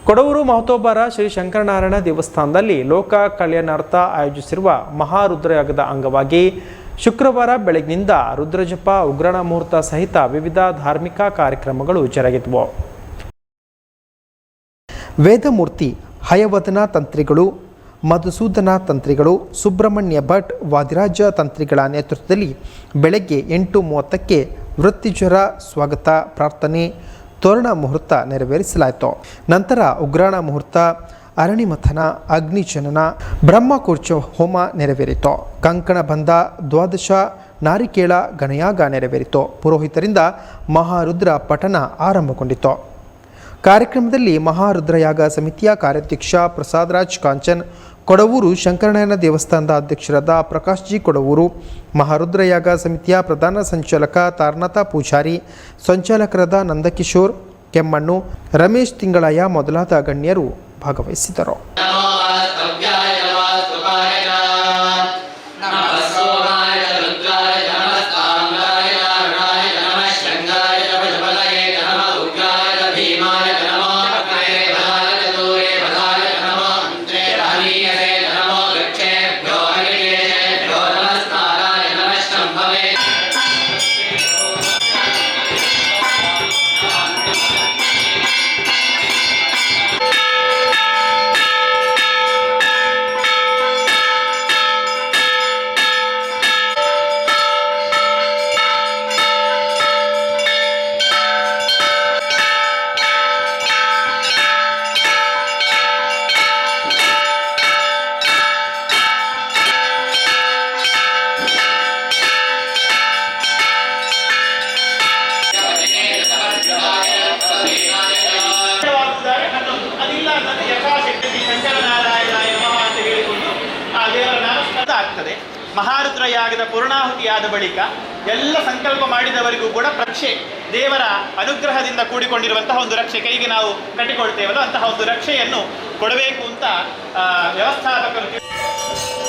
ಕೊಡವೂರು ಮಹತೋಬರ ಶ್ರೀ ಶಂಕರನಾರಾಯಣ ದೇವಸ್ಥಾನದಲ್ಲಿ ಲೋಕ ಕಲ್ಯಾಣಾರ್ಥ ಆಯೋಜಿಸಿರುವ ಮಹಾರುದ್ರಯಾಗದ ಅಂಗವಾಗಿ ಶುಕ್ರವಾರ ಬೆಳಗಿನಿಂದ ರುದ್ರಜಪ ಉಗ್ರಾಣ ಮುಹೂರ್ತ ಸಹಿತ ವಿವಿಧ ಧಾರ್ಮಿಕ ಕಾರ್ಯಕ್ರಮಗಳು ಜರುಗಿದವು. ವೇದಮೂರ್ತಿ ಹಯವದನ ತಂತ್ರಿಗಳು, ಮಧುಸೂದನ ತಂತ್ರಿಗಳು, ಸುಬ್ರಹ್ಮಣ್ಯ ಭಟ್, ವಾದಿರಾಜ ತಂತ್ರಿಗಳ ನೇತೃತ್ವದಲ್ಲಿ ಬೆಳಗ್ಗೆ 8:30ಕ್ಕೆ ವೃತ್ತಿಜ್ವರ ಸ್ವಾಗತ ಪ್ರಾರ್ಥನೆ ತೋರಣ ಮುಹೂರ್ತ ನೆರವೇರಿಸಲಾಯಿತು. ನಂತರ ಉಗ್ರಾಣ ಮುಹೂರ್ತ, ಅರಣಿಮಥನ, ಅಗ್ನಿಜನನ, ಬ್ರಹ್ಮಕೂರ್ಚ ಹೋಮ ನೆರವೇರಿತು. ಕಂಕಣ ಬಂಧ, ದ್ವಾದಶ ನಾರಿಕೇಳ ಗಣಯಾಗ ನೆರವೇರಿತು. ಪುರೋಹಿತರಿಂದ ಮಹಾರುದ್ರ ಪಠಣ ಆರಂಭಗೊಂಡಿತು. ಕಾರ್ಯಕ್ರಮದಲ್ಲಿ ಮಹಾರುದ್ರಯಾಗ ಸಮಿತಿಯ ಕಾರ್ಯಾಧ್ಯಕ್ಷ ಪ್ರಸಾದರಾಜ್ ಕಾಂಚನ್, ಕೊಡವೂರು ಶಂಕರನಾರಾಯಣ ದೇವಸ್ಥಾನದ ಅಧ್ಯಕ್ಷರಾದ ಪ್ರಕಾಶ್ ಜಿ ಕೊಡವೂರು, ಮಹಾರುದ್ರಯಾಗ ಸಮಿತಿಯ ಪ್ರಧಾನ ಸಂಚಾಲಕ ತಾರನಾಥ ಪೂಜಾರಿ, ಸಂಚಾಲಕರಾದ ನಂದಕಿಶೋರ್ ಕೆಮ್ಮಣ್ಣು, ರಮೇಶ್ ತಿಂಗಳಯ್ಯ ಮೊದಲಾದ ಗಣ್ಯರು ಭಾಗವಹಿಸಿದರು. ಮಹಾರುದ್ರಯಾಗದ ಪೂರ್ಣಾಹುತಿಯಾದ ಬಳಿಕ ಎಲ್ಲ ಸಂಕಲ್ಪ ಮಾಡಿದವರಿಗೂ ಕೂಡ ರಕ್ಷೆ, ದೇವರ ಅನುಗ್ರಹದಿಂದ ಕೂಡಿಕೊಂಡಿರುವಂತಹ ಒಂದು ರಕ್ಷೆ, ಕೈಗೆ ನಾವು ಕಟ್ಟಿಕೊಳ್ತೇವಲ್ಲ ಅಂತಹ ಒಂದು ರಕ್ಷೆಯನ್ನು ಕೊಡಬೇಕು ಅಂತ ವ್ಯವಸ್ಥಾಪಕರು